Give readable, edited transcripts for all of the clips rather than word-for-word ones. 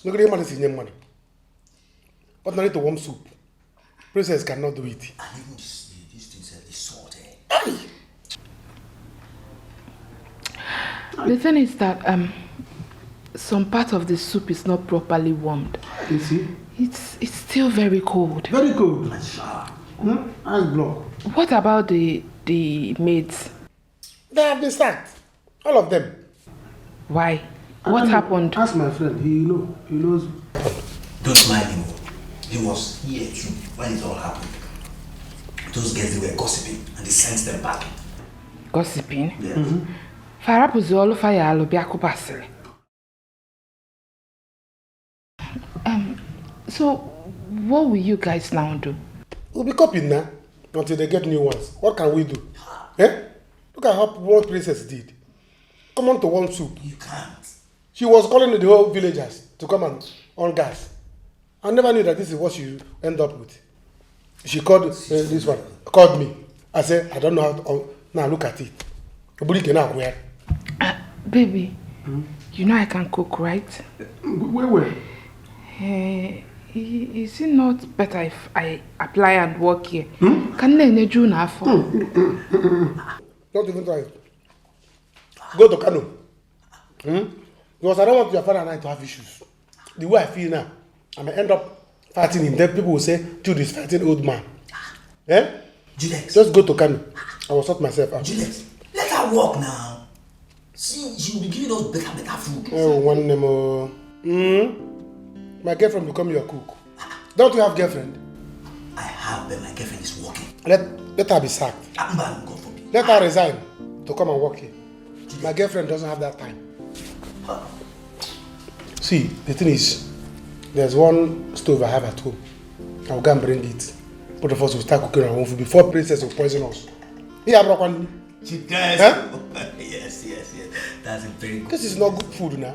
Nobody man is in money. But not to warm soup. Princess cannot do it. And even these things are salty. The thing is that some part of the soup is not properly warmed. You see? It's still very cold. Very cold. Ice block. What about the maids? They have been sacked. All of them. Why? What happened? Ask my friend. He knows. Don't mind him. He was here too when it all happened. Those girls, they were gossiping and they sent them back. Gossiping? Yes. Farapuzolo fayalo biakupasile. So, what will you guys now do? We'll be copying now until they get new ones. What can we do? Eh? Look at what Princess did. Come on to warm soup. You can't. She was calling the whole villagers to come and on gas. I never knew that this is what she end up with. She called this one, called me. I said, I don't know how to, now look at it. Baby, you know I can cook, right? Where? Is it not better if I apply and work here? Can I do now for? Don't even try it. Go to Kano. Because I don't want your father and I to have issues. The way I feel now, I may end up fighting him. Then people will say, Jude is fighting old man. Eh? Juliet. Just go to Kano. I will sort myself out. Juliet, let her walk now. See, she will be giving us better food. Oh, one more. My girlfriend become your cook. Don't you have girlfriend? I have, but my girlfriend is working. Let her be sacked. God forbid. Let her resign to come and work here. My girlfriend doesn't have that time. See, the thing is, there's one stove I have at home. I'll go and bring it. Both of us will start cooking our own food before Princess will poison us. Yeah, bro. She does. Huh? Yes. That's a very good. This is not good food now.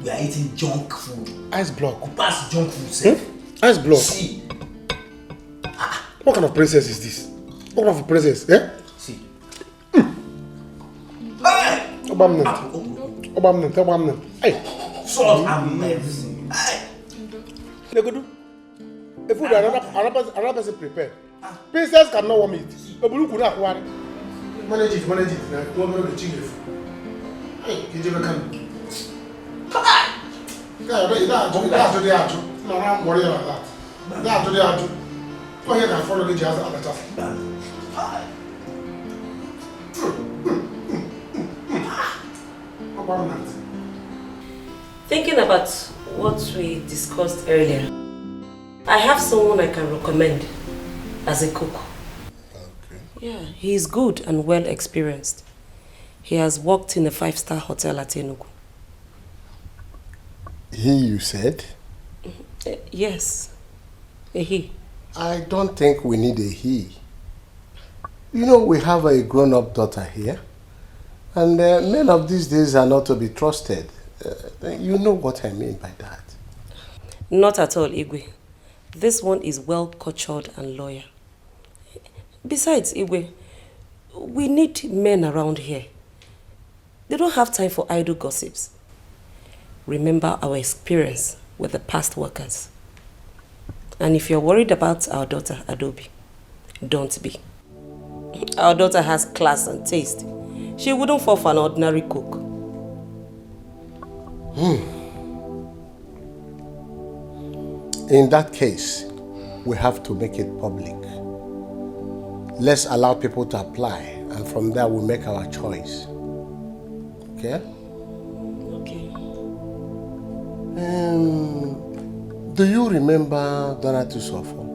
We are eating junk food. Ice block. Pass junk food, sir. Ice block. See. What kind of princess is this? What kind of princess? Eh? See. Obamnant. Hey. Salt and medicine. Hey. Legodu. The food another person prepared. Princess cannot warm it. Manage it. Now, you want to change it. Hey, you never can. That's I'm worried about that. That's what they are doing. Go ahead and follow the jazz at the top. Thinking about what we discussed earlier, I have someone I can recommend as a cook. Okay. Yeah, he is good and well experienced. He has worked in a 5-star hotel at Enugu. He, you said? Yes, a he. I don't think we need a he. You know, we have a grown-up daughter here. And men of these days are not to be trusted. You know what I mean by that. Not at all, Igwe. This one is well cultured and loyal. Besides, Igwe, we need men around here. They don't have time for idle gossips. Remember our experience with the past workers. And if you're worried about our daughter, Adobe, don't be. Our daughter has class and taste. She wouldn't fall for an ordinary cook. In that case, we have to make it public. Let's allow people to apply, and from there we'll make our choice. Okay? Okay. Do you remember Donna Tusofo?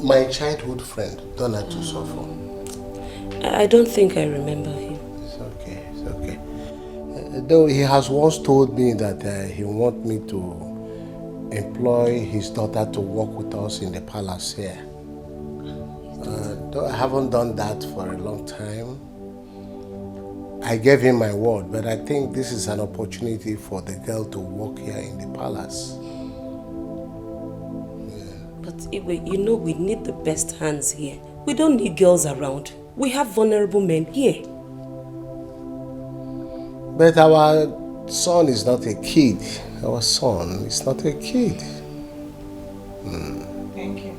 My childhood friend, Donna Tusofo. I don't think I remember him. It's okay. Though he has once told me that he wants me to employ his daughter to work with us in the palace here. Though I haven't done that for a long time. I gave him my word, but I think this is an opportunity for the girl to work here in the palace. But Igwe, you know we need the best hands here. We don't need girls around. We have vulnerable men here. But our son is not a kid. Our son is not a kid. Thank you.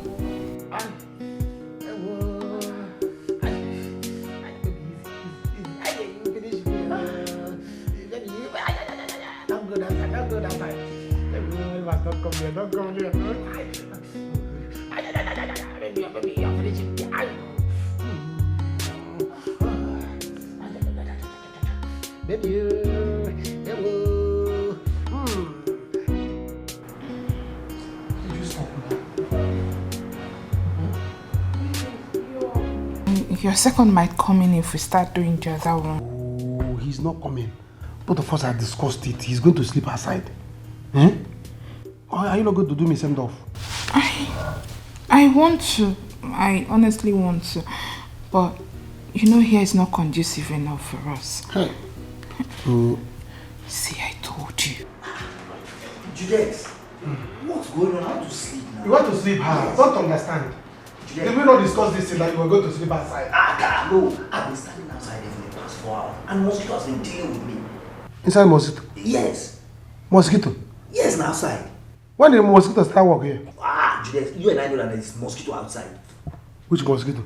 Don't come here. Your second might come in if we start doing the other one. Oh, he's not coming. Both of us have discussed it. He's going to sleep outside. Eh? Or are you not going to do me send off? I want to. I honestly want to. But, you know, here is not conducive enough for us. Hey. See, I told you. Juliet, what's going on? I want to sleep now. You want to sleep hard? Don't understand. Juliet. Did we not discuss this thing that you were going to sleep outside? No, I've been standing outside for the past 4 hours and mosquito has been dealing with me. Inside mosquito? Yes. Mosquito? Yes, now outside. When did mosquito start work here? Juliet, you and I know that there is mosquito outside. Which mosquito?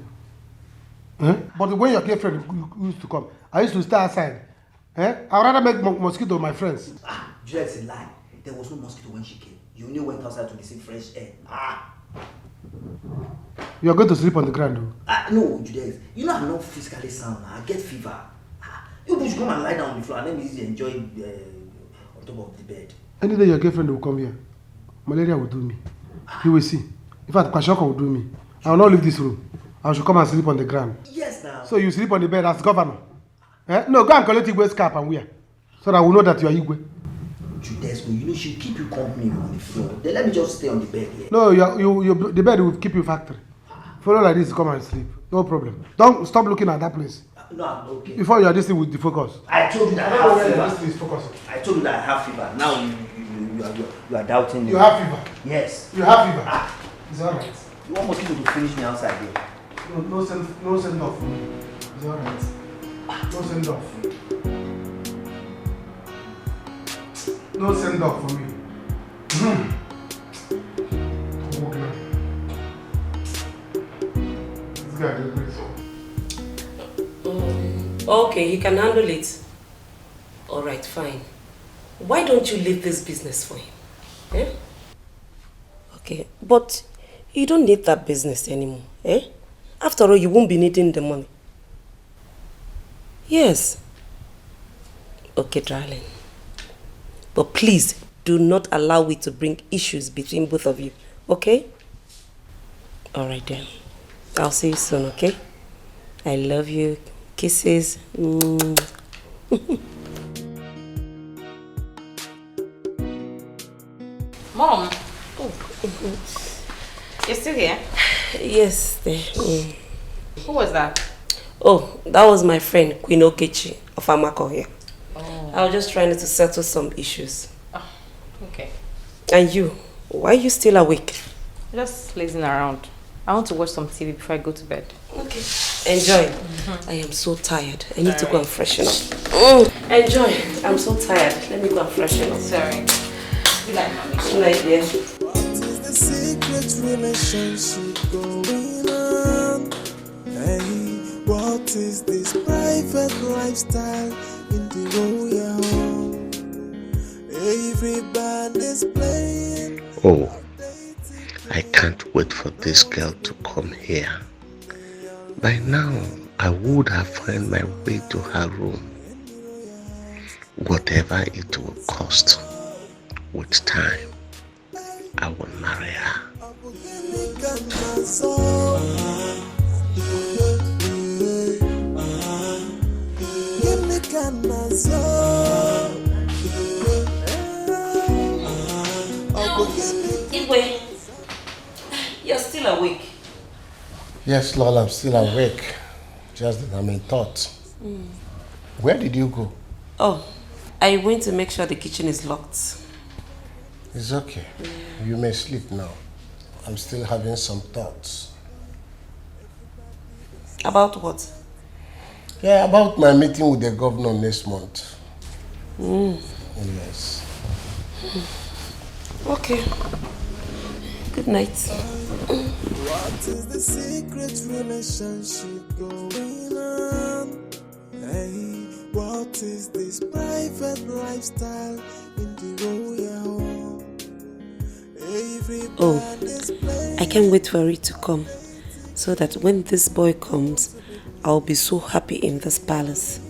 Eh? But when your girlfriend used to come, I used to stay outside. Eh? I'd rather make mosquito my friends. Juliet, it's a lie. There was no mosquito when she came. You only went outside to receive fresh air. You are going to sleep on the ground, though? No, Juliet. You know I'm not physically sound. I get fever. You should come and lie down on the floor and let me enjoy on top of the bed. Any day your girlfriend will come here, malaria will do me. You will see. In fact, Kwashoko will do me. I will not leave this room. I should come and sleep on the ground. Yes, now. So you sleep on the bed as governor? Eh? No, go and collect Igwe's cap and wear. So that I will know that you are Igwe. Juliet, you know she'll keep you company on the floor. Then let me just stay on the bed here. No, the bed will keep you factory. Follow like this, come and sleep. No problem. Don't stop looking at that place. No, I'm okay. Before you are this thing with the focus. I told you that I have fever. Focusing. I told you that I have fever. Now you are doubting me. You have fever? Yes. You have fever? It's alright. You want mosquito to finish me outside here? No send off for me. It's alright. No send off. No send off for me. This guy is crazy. Okay, he can handle it. Alright, fine. Why don't you leave this business for him? Eh? Okay, but you don't need that business anymore. Eh? After all, you won't be needing the money. Yes. Okay, darling. But please, do not allow it to bring issues between both of you. Okay? Alright then. I'll see you soon, okay? I love you. Kisses. Mom. You're still here? Yes. Who was that? Oh, that was my friend, Queen Okechi of Amako here. Oh. I was just trying to settle some issues. Oh, okay. And you? Why are you still awake? Just lazing around. I want to watch some TV before I go to bed. Okay. Enjoy. I am so tired. I need to go and freshen up. Enjoy. I'm so tired. Let me go and freshen up. Sorry. Good night, mommy. Good night, dear. What is the secret relationship going on? Hey, what is this private lifestyle in the royal home? Everybody's playing. Oh, I can't wait for this girl to come here. By now, I would have found my way to her room. Whatever it will cost, with time, I will marry her. Igwe, you're still awake. Yes, Lord, I'm still awake. Just that I'm in thought. Where did you go? Oh, I went to make sure the kitchen is locked. It's okay. You may sleep now. I'm still having some thoughts. About what? Yeah, about my meeting with the governor next month. Yes. Okay. Good night. What is the secret relationship going on? Hey, what is this private lifestyle in the royal home? Oh, I can't wait for it to come, so that when this boy comes, I'll be so happy in this palace.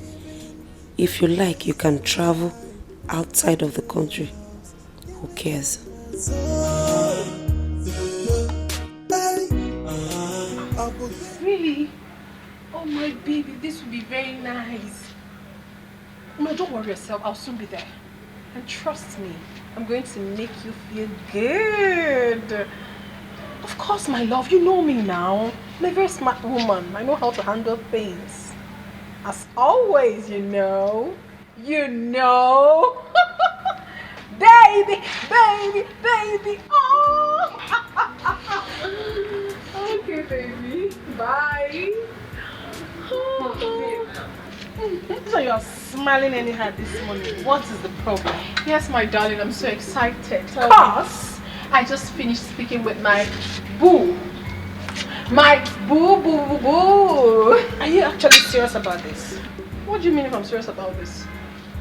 If you like, you can travel outside of the country. Who cares? Really? Oh my baby, this will be very nice. No, don't worry yourself, I'll soon be there. And trust me, I'm going to make you feel good. Of course, my love, you know me now. I'm a very smart woman. I know how to handle things. As always, you know. You know. Baby, baby, baby. Oh. Okay, baby. Bye. Oh. So you're smiling anyhow this morning. What is the problem? Yes, my darling, I'm so excited. Because I just finished speaking with my boo. My boo, boo, boo, boo. Are you actually serious about this? What do you mean if I'm serious about this?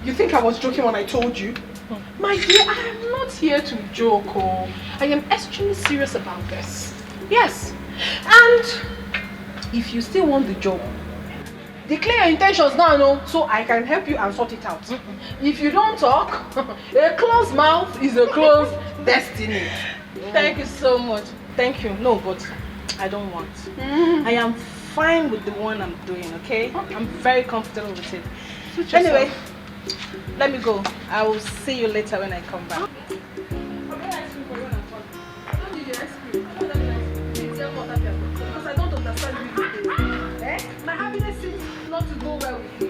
You think I was joking when I told you? My dear, I am not here to joke. Oh. I am extremely serious about this. Yes. And if you still want the job, declare your intentions now, no, so I can help you and sort it out. If you don't talk, a closed mouth is a closed destiny. Thank you so much. Thank you. No, but I don't want. I am fine with the one I'm doing, okay? I'm very comfortable with it. Anyway, let me go. I will see you later when I come back. Because I don't understand you. My happiness seems not to go well with you.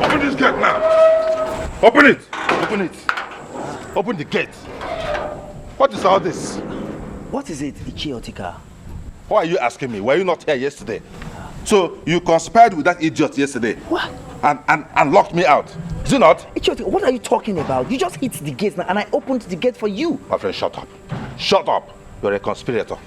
Open this gate now! Open it! Open it! Open the gate! What is all this? What is it, Etiko? Why are you asking me? Were you not here yesterday? So you conspired with that idiot yesterday? What? And locked me out. Is it not? Etiko, what are you talking about? You just hit the gate now and I opened the gate for you. My friend, shut up. Shut up. You're a conspirator.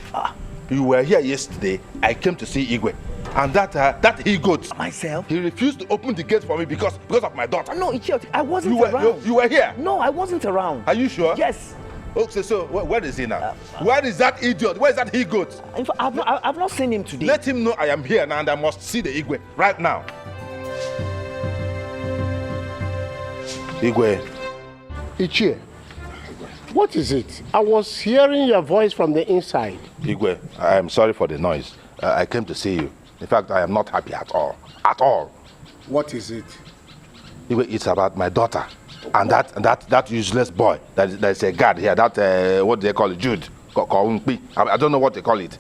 You were here yesterday. I came to see Igwe. And that he-goat. Myself? He refused to open the gate for me because of my daughter. No, Etiko, I wasn't around. You were here? No, I wasn't around. Are you sure? Yes. Okay, so where is he now? Where is that idiot? Where is that he-goat? In fact, I've not seen him today. Let him know I am here now and I must see the Igwe right now. Igwe. Ichie, what is it? I was hearing your voice from the inside. Igwe, I am sorry for the noise. I came to see you. In fact, I am not happy at all. At all. What is it? Igwe, it's about my daughter. And that useless boy that is a guard here, that what do they call it, Jude? I don't know what they call it.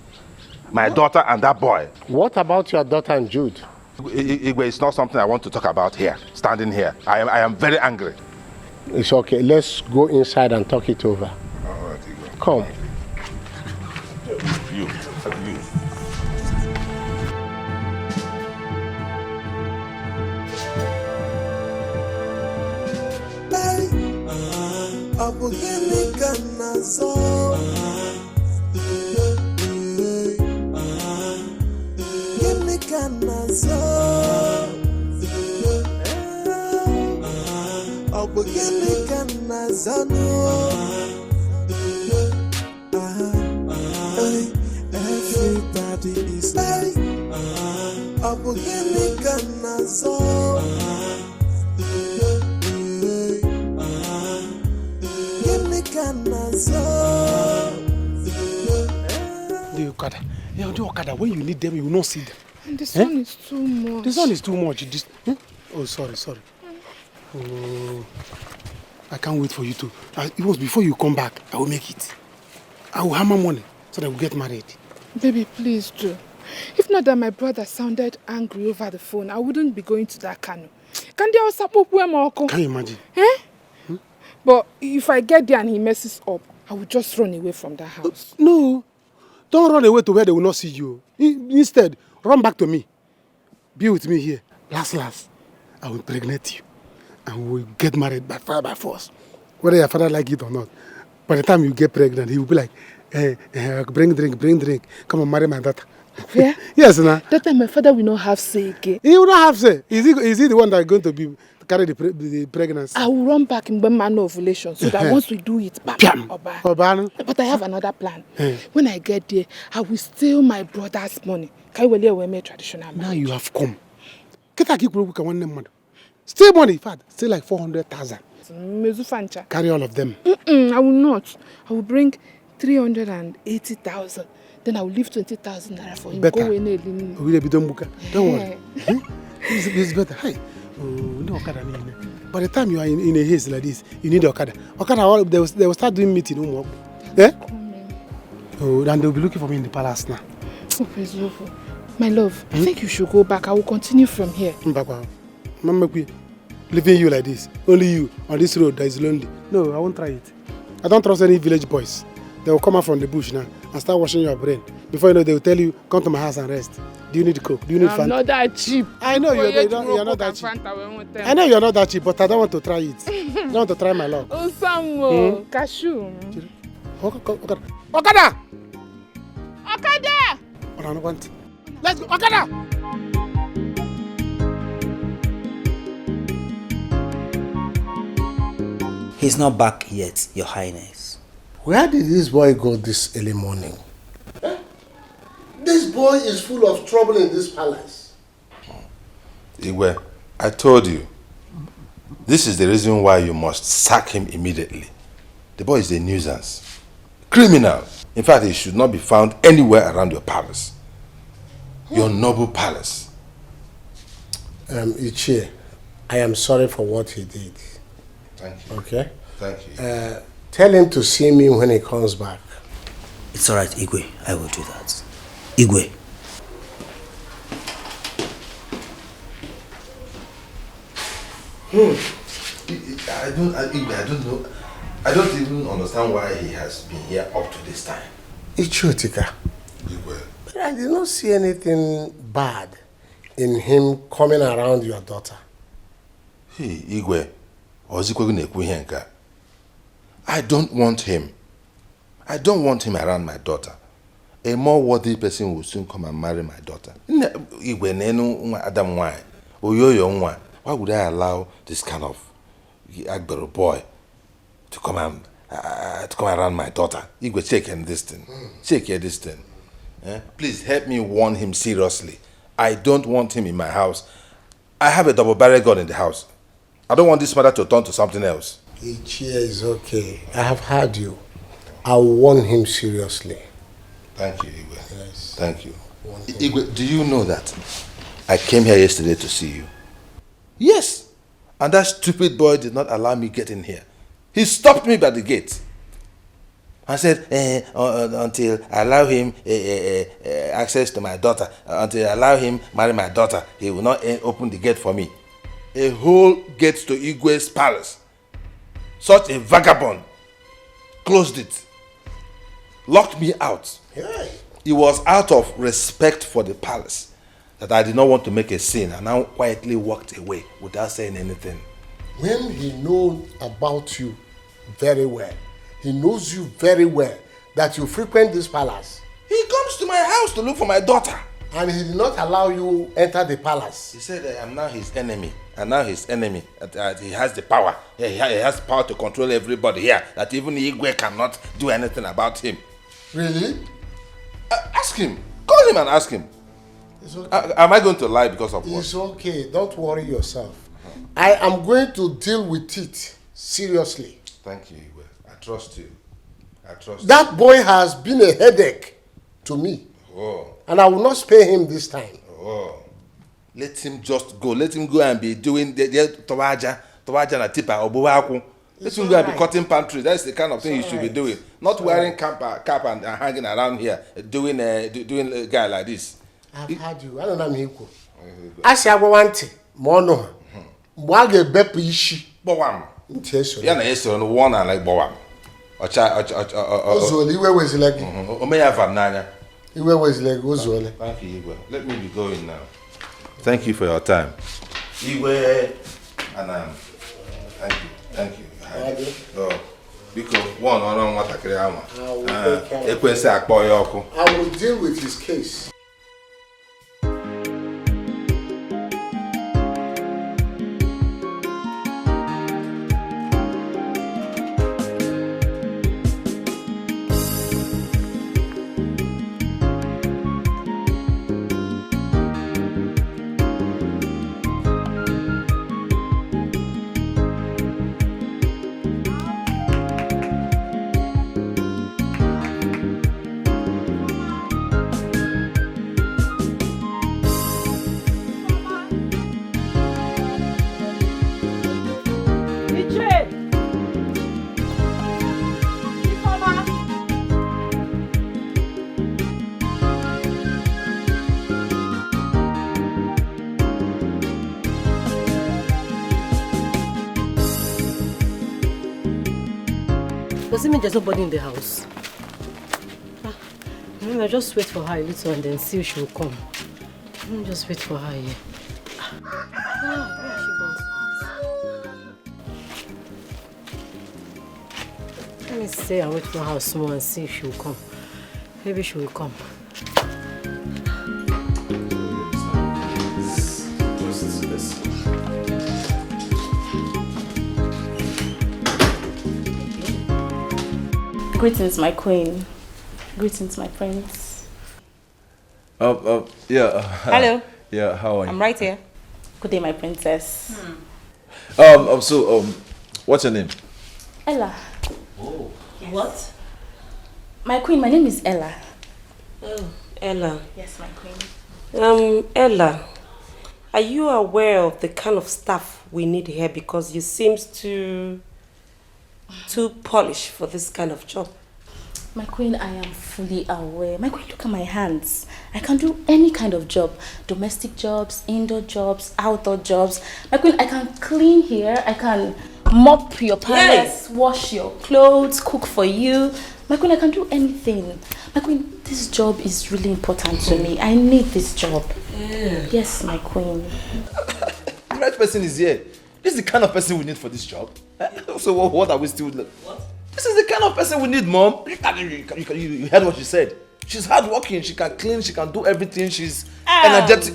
My daughter and that boy. What about your daughter and Jude? Igwe, it's not something I want to talk about here, standing here. I am very angry. It's okay. Let's go inside and talk it over. All right, Igwe. Come. You. Everybody is like the Okada, when you need them, you will not see them. And the sun is too much. The sun is too much. Oh, sorry. Oh, I can't wait for you to. It was before you come back. I will make it. I will hammer money so that we'll get married. Baby, please do. If not that my brother sounded angry over the phone, I wouldn't be going to that canoe. Can you imagine? But if I get there and he messes up, I will just run away from that house. No. Don't run away to where they will not see you. Instead, run back to me. Be with me here. Last, I will impregnate you. And we will get married by fire by force. Whether your father like it or not. By the time you get pregnant, he will be like, bring drink. Come and marry my daughter. Yeah? Yes, nah. That time my father will not have say again. He will not have say. Is he the one that is going to carry the pregnancy? I will run back in man ovulation so that once we do it, bam, Oba. But I have another plan. When I get there, I will steal my brother's money. Traditional marriage. Now you have come. Steal money, Father. Still like 400,000. Carry all of them. I will not. I will bring 380,000. Then I will leave 20,000 naira for him. Better. Go Don't worry. It's better. Hey. No Okada. By the time you are in a haze like this, you need Okada. Okada, they will start doing meeting. Eh? Oh, then they will be looking for me in the palace now. Oh, praise Lord. My love, I think you should go back. I will continue from here. Mama, leaving you like this, only you on this road that is lonely. No, I won't try it. I don't trust any village boys. They will come out from the bush now and start washing your brain. Before you know, they will tell you, come to my house and rest. Do you need coke? Do you need Fanta? I'm not that cheap. I know you're not that cheap. I know you're not that cheap, but I don't want to try it. I don't want to try my luck. Osamo, cashew. Okada! Let's go, Okada! He's not back yet, Your Highness. Where did this boy go this early morning? This boy is full of trouble in this palace. Igwe, I told you. This is the reason why you must sack him immediately. The boy is a nuisance. Criminal. In fact, he should not be found anywhere around your palace. Your noble palace. Ichie, I am sorry for what he did. Thank you. Okay? Thank you. Tell him to see me when he comes back. It's alright, Igwe. I will do that. Igwe. I don't know. I don't even understand why he has been here up to this time. Ichiotika. Igwe. But I did not see anything bad in him coming around your daughter. Hey, Igwe. I don't want him. I don't want him around my daughter. A more worthy person will soon come and marry my daughter. Why would I allow this kind of Agbero boy to come around my daughter? Igwe, check this thing. Check this thing. Please help me warn him seriously. I don't want him in my house. I have a double-barrel gun in the house. I don't want this matter to turn to something else. Each year is okay. I have heard you. I'll warn him seriously. Thank you, Igwe. Yes. Thank you. Igwe, do you know that I came here yesterday to see you? Yes. And that stupid boy did not allow me get in here. He stopped me by the gate. I said, until I allow him access to my daughter, until I allow him marry my daughter, he will not open the gate for me. A whole gate to Igwe's palace. Such a vagabond closed it, locked me out. Yeah. It was out of respect for the palace that I did not want to make a scene, and I quietly walked away without saying anything. When he knows about you very well, he knows you very well, that you frequent this palace. He comes to my house to look for my daughter. And he did not allow you enter the palace. He said, I am now his enemy. And now his enemy. He has the power. He has the power to control everybody here. That even Igwe cannot do anything about him. Really? Ask him. Call him and ask him. It's okay. Am I going to lie because of what? It's okay. Don't worry yourself. I am going to deal with it seriously. Thank you, Igwe. I trust you. I trust That boy has been a headache to me. Oh. And I will not spare him this time. Oh. Let him just go. Let him go and be doing the towaja na tipa obuwaku. Let him go and be cutting palm trees. That's the kind of thing you should be doing. Not wearing cap and hanging around here, doing a guy like this. I've had you. I don't know Miko. I say I want to. Mono. Mwage bepu ishi. Bowam. Nteso. Ya na yeso no one and like bowam. Ozoli iwe wezi like. Omeya vananya. Iwe wezi like ozoli. Thank you, Igwe. Let me be going now. Thank you for your time. Iwe, and thank you. Oh, because one on what I will deal with his case. Does it mean there's nobody in the house? I'll just wait for her a little and then see if she will come. Let me just wait for her here. Where has she gone? Let me stay and wait for her small and see if she will come. Maybe she will come. Greetings, my queen. Greetings, my prince. Yeah. Hello. Yeah, how are you? I'm right here. Good day, my princess. What's your name? Ella. Oh. Yes. What? My queen, my name is Ella. Oh, Ella. Yes, my queen. Ella, are you aware of the kind of staff we need here? Because you seems too polished for this kind of job. My queen, I am fully aware. My queen, look at my hands. I can do any kind of job. Domestic jobs, indoor jobs, outdoor jobs. My queen, I can clean here. I can mop your palace, wash your clothes, cook for you. My queen, I can do anything. My queen, this job is really important to me. I need this job. Yeah. Yes, my queen. The right person is here. This is the kind of person we need for this job. So what are we still... What? This is the kind of person we need, Mom. You heard what she said. She's hardworking. She can clean. She can do everything. She's energetic.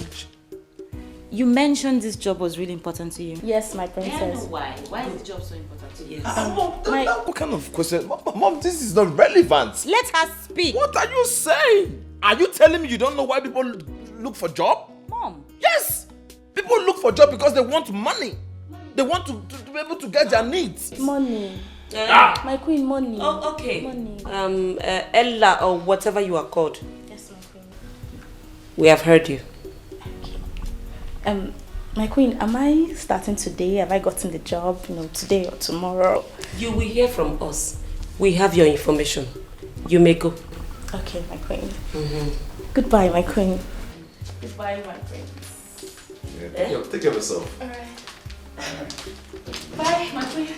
You mentioned this job was really important to you. Yes, my princess. I know why. Why is the job so important to you? What kind of question? Mom, this is not relevant. Let her speak. What are you saying? Are you telling me you don't know why people look for job? Mom. Yes. People look for job because they want money. They want to be able to get their needs. Money. My queen, money. Oh, okay. Money. Ella or whatever you are called. Yes, my queen. We have heard you. My queen, am I starting today? Have I gotten the job, today or tomorrow? You will hear from us. We have your information. You may go. Okay, my queen. Goodbye, my queen. Goodbye, my queen. Yeah, take care of yourself. All right. Bye, my queen.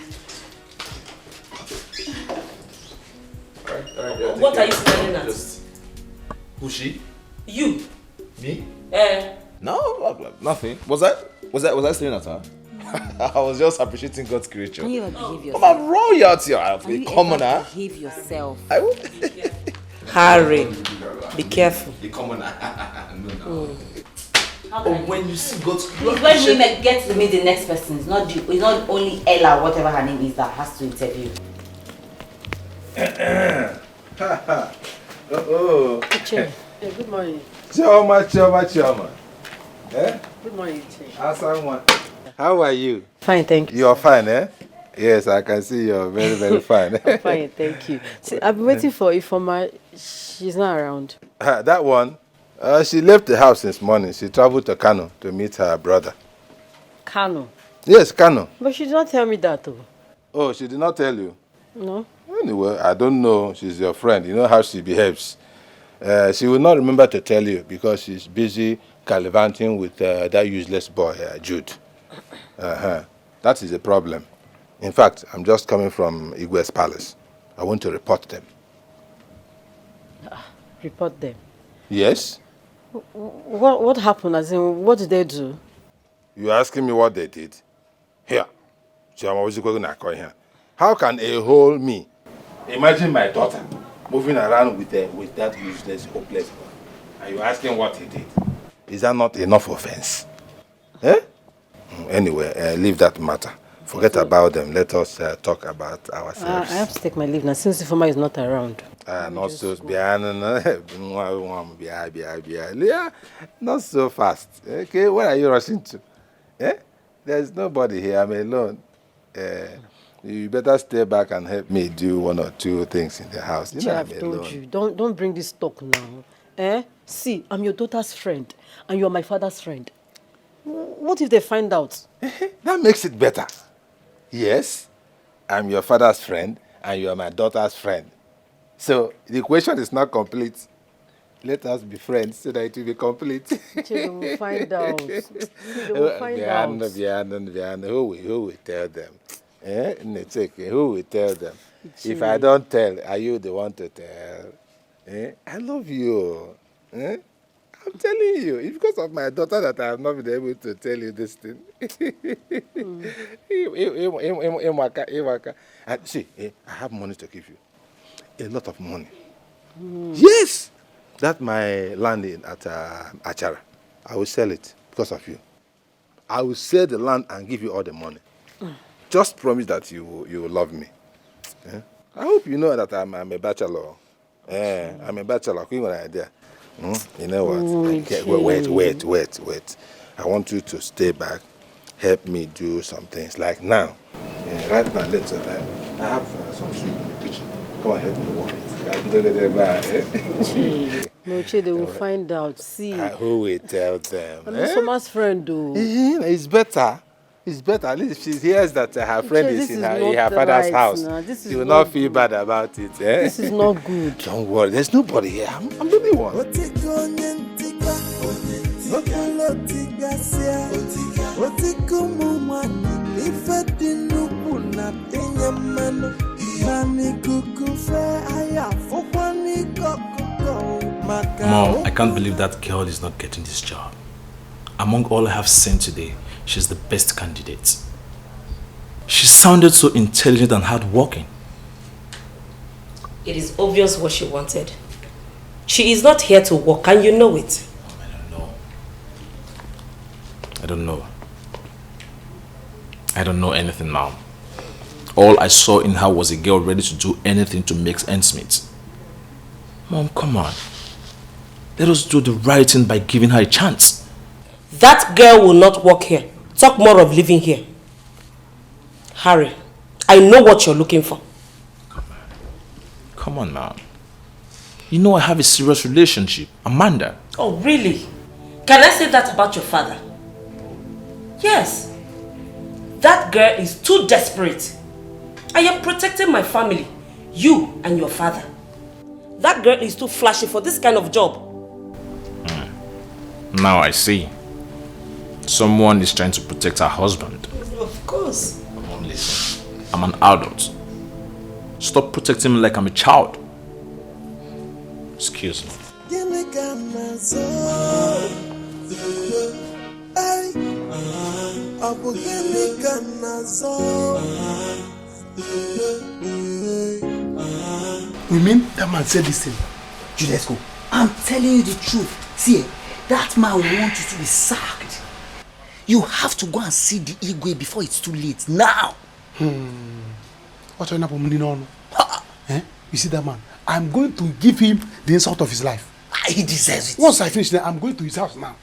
All right, what are you staring at? Who's she? You. Me? No, nothing. Was I staring at her? I was just appreciating God's creature. Can you behave yourself? I'm a royalty. I'm a commoner. Behave yourself. I will. Harry, be careful. The commoner. No. When you see God's creature. When women get to meet the next person, it's not only Ella, whatever her name is, that has to interview. Yeah, good morning. Chioma. Eh? Good morning, Che. How are you? Fine, thank you. You're fine, eh? Yes, I can see you're very, very fine. I'm fine, thank you. See, I've been waiting for Ifoma. She's not around. That one, she left the house this morning. She traveled to Kano to meet her brother. Kano? Yes, Kano. But she did not tell me that, though. Oh, she did not tell you? No. Anyway, I don't know. She's your friend. You know how she behaves. She will not remember to tell you because she's busy gallivanting with that useless boy, Jude. That is the problem. In fact, I'm just coming from Igwe's palace. I want to report them. Report them? Yes? What happened? As in, what did they do? You asking me what they did? Here. Here. How can a whole me? Imagine my daughter moving around with that useless, hopeless boy. Are you asking what he did? Is that not enough offense? Eh? Anyway, leave that matter. Forget about them. Let us talk about ourselves. I have to take my leave now since Ifoma is not around. Not so not so fast. Okay, where are you rushing to? Eh? There's nobody here. I'm alone. You better stay back and help me do one or two things in the house. You know, I've told you, don't bring this talk now. Eh? See, I'm your daughter's friend, and you're my father's friend. What if they find out? That makes it better. Yes, I'm your father's friend, and you're my daughter's friend. So the equation is not complete. Let us be friends so that it will be complete. They will find out. They will find out. Who will tell them? Eh? Who will tell them? If I don't tell, are you the one to tell? Eh? I love you. Eh? I'm telling you, it's because of my daughter that I have not been able to tell you this thing. And see, I have money to give you. A lot of money. Yes! That's my land at Achara. I will sell it because of you. I will sell the land and give you all the money. Just promise that you will love me. Eh? I hope you know that I'm a bachelor. I'm a bachelor. You know what? Wait. I want you to stay back. Help me do some things. Like now. Right now, let's I have some soup in the kitchen. Come on, help me warm it. No, they will find out. See. Who will tell them? I'm Soma's friend, though. It's better. It's better. At least if she hears that her friend is in her father's house, she will not feel bad about it. Eh? This is not good. Don't worry. There's nobody here. I'm the only one. Mom, I can't believe that girl is not getting this job. Among all I have seen today, she's the best candidate. She sounded so intelligent and hardworking. It is obvious what she wanted. She is not here to work, and you know it. I don't know anything, Mom. All I saw in her was a girl ready to do anything to make ends meet. Mom, come on. Let us do the right thing by giving her a chance. That girl will not work here. Talk more of living here. Harry, I know what you're looking for. Come on, Mom. You know I have a serious relationship. Amanda. Oh, really? Can I say that about your father? Yes. That girl is too desperate. I am protecting my family, you and your father. That girl is too flashy for this kind of job. Now I see. Someone is trying to protect her husband. Of course. Mom, listen. I'm an adult. Stop protecting me like I'm a child. Excuse me. You mean that man said this thing? Julesco, I'm telling you the truth. See, that man wants you to be sacked. You have to go and see the Igwe before it's too late. Now. What's going on? You see that man? I'm going to give him the insult of his life. He deserves it. Once I finish that, I'm going to his house now.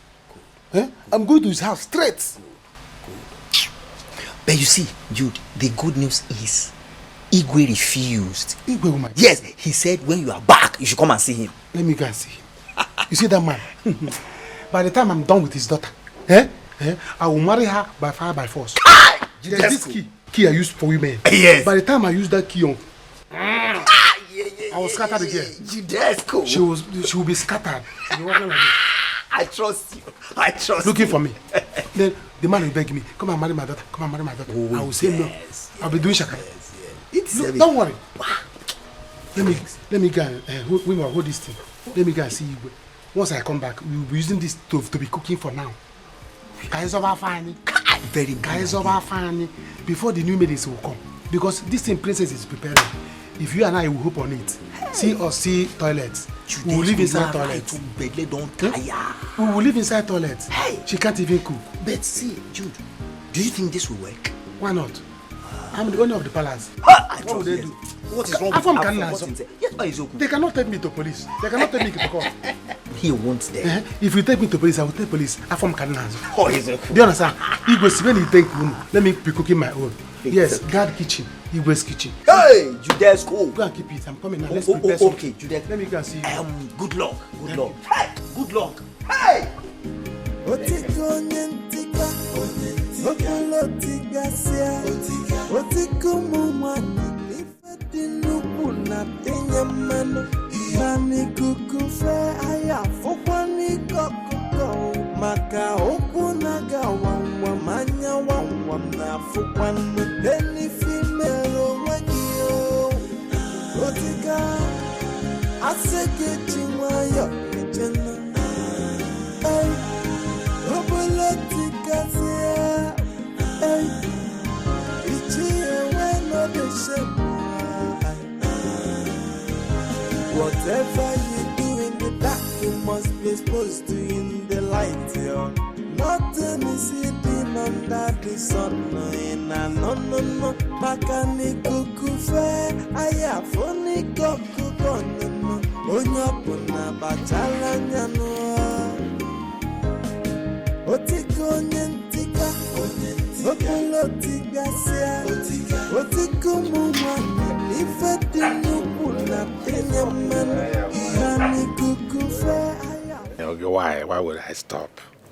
I'm going to his house straight. But you see, Jude, the good news is Igwe refused. Igwe, woman. Yes, he said when you are back, you should come and see him. Let me go and see him. You see that man? By the time I'm done with his daughter, I will marry her by fire by force. There's this key I used for women. Yes. By the time I use that key on, I will scatter the girl. Julesco. She will be scattered. I trust you. I trust Looking you. for me. Then the man will beg me, come and marry my daughter. Come and marry my daughter. Oh, I will say no. I'll be doing shaka. Look, don't worry. Let me go and hold this thing. Let me go and see you. Once I come back, we will be using this stove to be cooking for now. Guys over fine. Very good. Guys over fine. Before the new ladies will come. Because this thing princess is preparing. If you and I will hope on it, see toilets. We will live inside toilets. We will live inside toilets. Hey! She can't even cook. But see, Jude, do you think this will work? Why not? I'm the owner of the palace. What would they do? What is wrong Afam with can Afam? Yes, why is okay? They cannot take me to police. They cannot take me to court. He wants them. If you take me to police, I will take police. Afam can answer. Oh, is okay. Do you understand? Igwe, when you take me, let me be cooking my own. Yes, guard kitchen. Igwe's kitchen. Hey, Jude's cool. Go and keep it. I'm coming now. Let's prepare okay, Jude. Let me go and see you. Good luck. Good luck. Hey, good luck. Hey. Otiko nyentika, okolo tigasia, otiko mumani, ifedi nuku na tenyamano, nani kukufe aya fukwani kokuko, maka oku naga wawa manya wawa na fukwani, deni female wagio, otika, aseke chimwayo, ejena, ay. Whatever you do in the dark, you must be exposed to in the light. Yo. Nothing is hidden under the sun. No. Makani kukufe, aya foni kokukono. Onyapuna bachala nyano. Otiko nyentika, okolo tigasia, otiko mumani, ifedi nukula tenyamano, nani kukufe. Okay, why would I stop?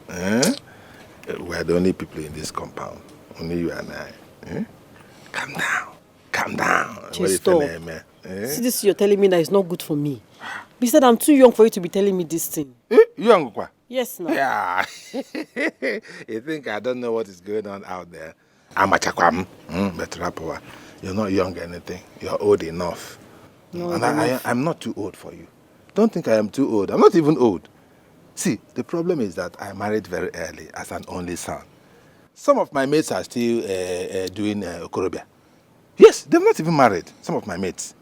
We're the only people in this compound. Only you and I. Calm down. Just stop. See this you're telling me that it's not good for me. Besides, I'm too young for you to be telling me this thing. Young kwa? Yes, no. Yeah. You think I don't know what is going on out there? I'm a chakwam. But Rapowa, you're not young or anything. You're old enough. No, and I'm not too old for you. Don't think I am too old. I'm not even old. See, the problem is that I married very early as an only son. Some of my mates are still doing okorobia. Yes, they've not even married, some of my mates.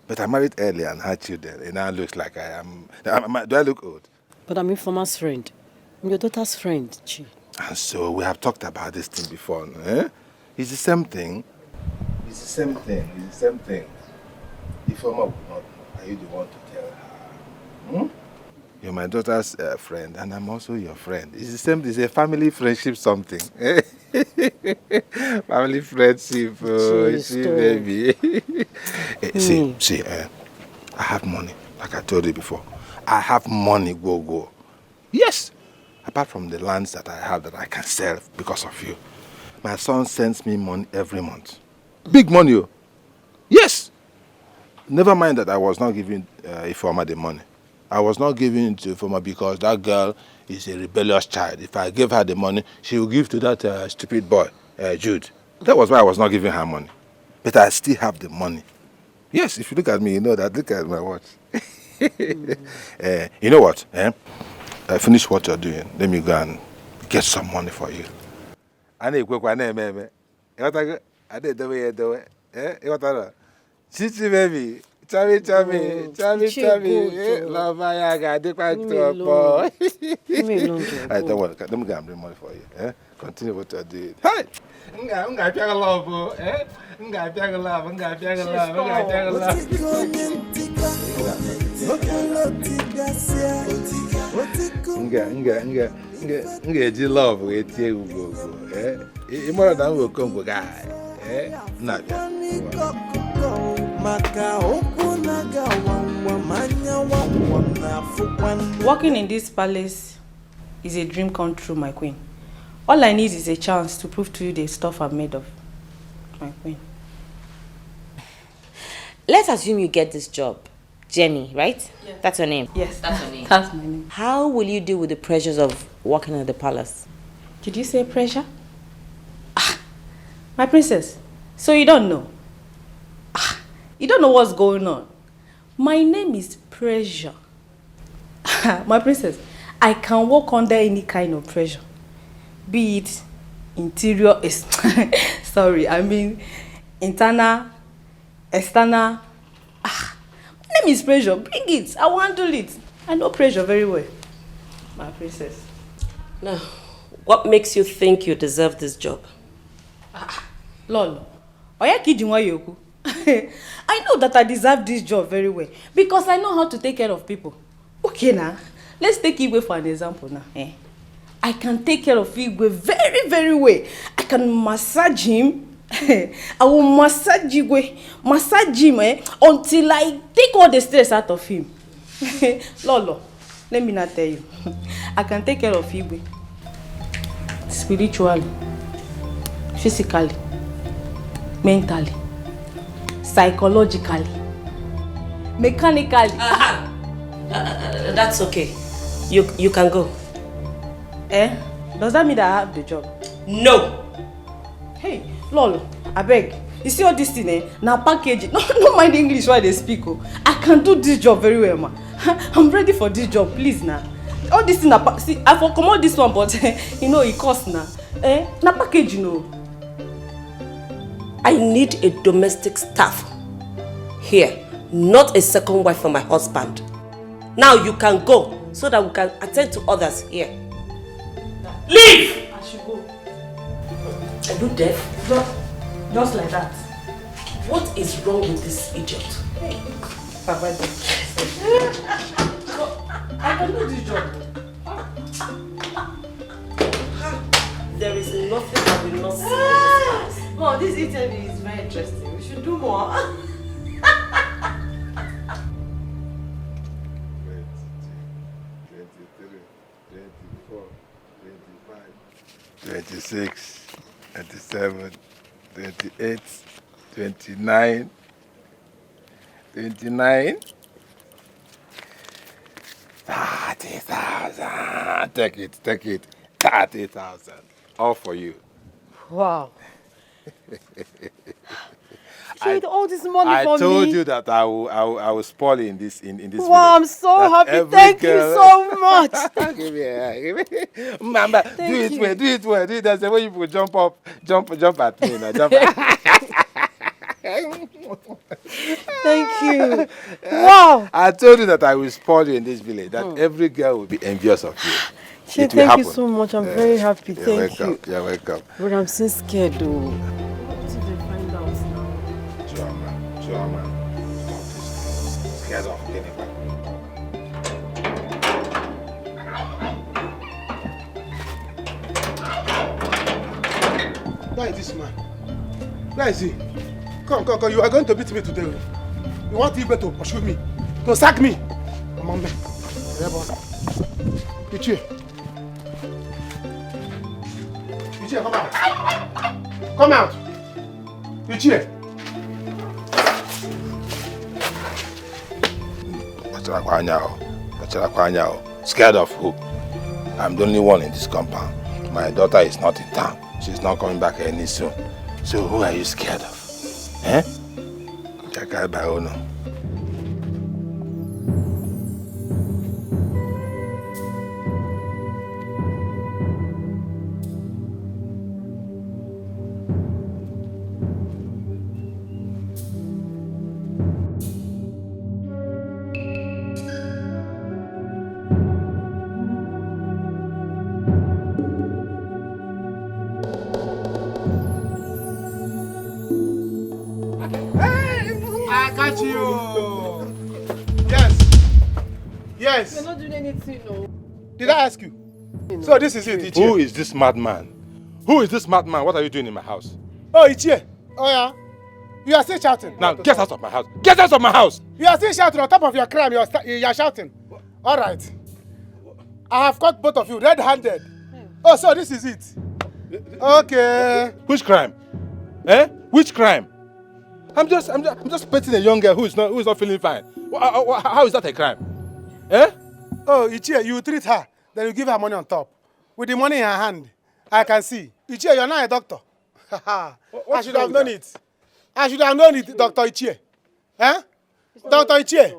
But I married early and had children. It now looks like I am... Do I look old? But I'm Informer's friend. I'm your daughter's friend, Chi. And so we have talked about this thing before. It's the same thing. It's the same thing. Informer would not know. Are you the one to tell her? You're my daughter's friend, and I'm also your friend. It's the same. It's a family friendship something. Family friendship. See, baby. See, I have money. Like I told you before. I have money, go. Yes. Apart from the lands that I have that I can sell because of you. My son sends me money every month. Big money. Oh. Yes. Never mind that I was not giving Informer the money. I was not giving it to Informer because that girl is a rebellious child. If I gave her the money, she will give to that stupid boy, Jude. That was why I was not giving her money. But I still have the money. Yes, if you look at me, you know that. Look at my watch. You know what? Finish what you're doing. Let me go and get some money for you. I need to go. Chichi baby. Chami. Love I got the back to a boy. I don't want to let me go and bring money for you. Continue what you're doing. Hey! Nga piaga love, Nga piaga love. Nga ji love we tie ugo. I more than we come guy. Na bia. Working in this palace is a dream come true, my queen. All I need is a chance to prove to you the stuff I'm made of, my queen. Let's assume you get this job. Jenny, right? Yes. That's your name? Yes, that's your name. That's my name. How will you deal with the pressures of working at the palace? Did you say pressure? My princess, so you don't know? You don't know what's going on. My name is Pressure. My princess, I can work under any kind of pressure. Be it interior, sorry, I mean internal, external. My name is pressure. Bring it. I will handle it. I know pressure very well, my princess. Now, what makes you think you deserve this job? Lolo, I know that I deserve this job very well because I know how to take care of people. Okay, now let's take Igwe for an example. Now, I can take care of Igwe very, very well. I can massage him. I will massage Igwe, massage him until I take all the stress out of him. Lolo, let me not tell you. I can take care of Igwe spiritually, physically, mentally, psychologically, mechanically. That's okay. You can go. Does that mean that I have the job? No. Hey, Lolo, I beg. You see all this thing, now package it. No mind English while they speak. I can do this job very well, ma. I'm ready for this job, please now. All this thing, see, I for come out this one, but you know it costs now. Now package, you know. I need a domestic staff here, not a second wife for my husband. Now you can go so that we can attend to others here. Leave! I should go. Are you deaf? Just like that. What is wrong with this idiot? Papa, I can do this job. There is nothing I will not see in this house. Well, this interview is very interesting. We should do more. 26, 27, 28, 29, 29, 30,000. Take it, 30,000. All for you. Wow. You need all this money for me. I told you that I will spoil you in this village. Wow, I'm so happy. Thank you so much. Give me. Mama, do it well. Do it. That's the way you will jump at me. Now, jump. Thank you. Wow. I told you that I will spoil you in this village. That every girl will be envious of you. Thank you so much. I'm very happy. Thank you. You're welcome. But I'm so scared though. Choma. Scared of getting back. Where is this man? Where is he? Come. You are going to beat me today. You want Igwe to pursue me? To sack me? Come on, man. Ichie, come out. Come out. Ichie. Scared of who? I'm the only one in this compound. My daughter is not in town. She's not coming back any soon. So who are you scared of? Jakai Baono. Yes. You're not doing anything, no. Did I ask you? No. So this is it, Ichie. Who is this madman? What are you doing in my house? Oh, Ichie. Oh, yeah. You are still shouting. Now, get out of my house. Get out of my house. You are still shouting on top of your crime. You are shouting. All right. I have caught both of you red-handed. Oh, so this is it. Okay. Which crime? Which crime? I'm just petting a young girl who is not feeling fine. How is that a crime? Oh, Ichie, you treat her, then you give her money on top. With the money in her hand, I can see. Ichie, you're not a doctor. I should have known it. Dr. Ichie. Dr. Ichie.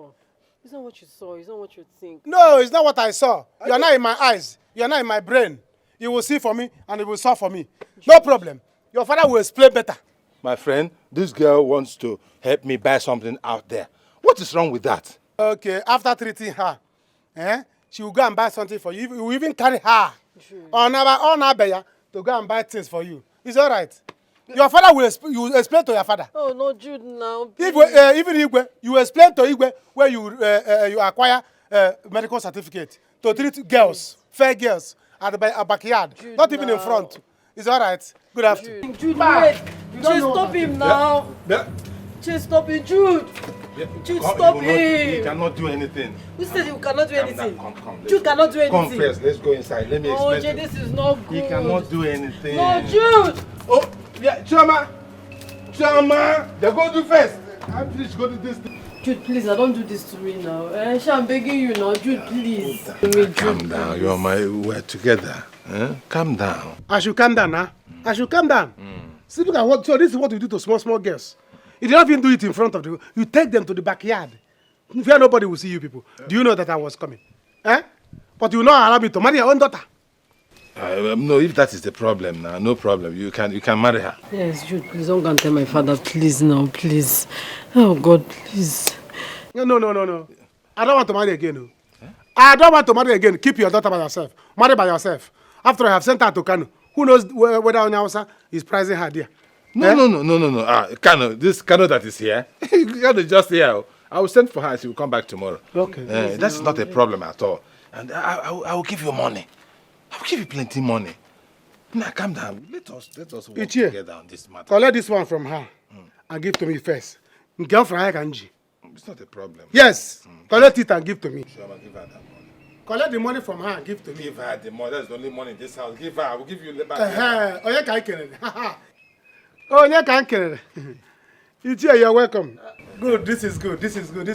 It's not what you saw. It's not what you think. No, it's not what I saw. You're not in my eyes. You're not in my brain. You will see for me and you will solve for me. No problem. Your father will explain better. My friend, this girl wants to help me buy something out there. What is wrong with that? Okay, after treating her, she will go and buy something for you. You will even carry her on Abeya to go and buy things for you. It's all right. Your father will explain to your father. Oh, no, Jude, now. Even Igwe, you explain to Igwe where you acquire medical certificate to treat girls, fair girls, at the backyard, Jude, not even in front. It's all right. Good afternoon. Jude, wait. Just stop him now. Just stop him, Jude. Jude, stop him. He cannot do anything. Who said you cannot do anything? Come. Jude cannot do anything. Come first. Let's go inside. Let me explain. Oh, Jay, this is not good. He cannot do anything. No, Jude. Oh, yeah, Chama, they're going to do first. I'm finished going to this. Jude, please, don't do this to me now. I'm begging you now, Jude, please. Calm down. We're together. Calm down. I should calm down, huh? I should calm down. See, look at so this is what we do to small girls. You don't even do it in front of them. You take them to the backyard. Where nobody will see you people. Do you know that I was coming? But you will not allow me to marry your own daughter. No, if that is the problem now, no problem. You can marry her. Yes, Jude, please don't go and tell my father, please now, please. Oh God, please. No. I don't want to marry again. No. I don't want to marry again. Keep your daughter by yourself. Marry by yourself. After I have sent her to Kano, who knows whether Onyawasa is prizing her there? No. Kano, this Kano that is here, Kano just here. I will send for her. She will come back tomorrow. Okay. That's not a problem at all. And I will give you money. I will give you plenty money. Now, calm down. Let us work together on this matter. Collect this one from her and give to me first. Girl from her Kanji. It's not a problem. Yes. Collect it and give to me. Sure, I will give her that money. Collect the money from her and give to me. Give her the money. That's the only money in this house. Give her. I will give you the back. Oye ka ikere. Oye ka ikere. Ichie, you're welcome. Good. This is good. This is good.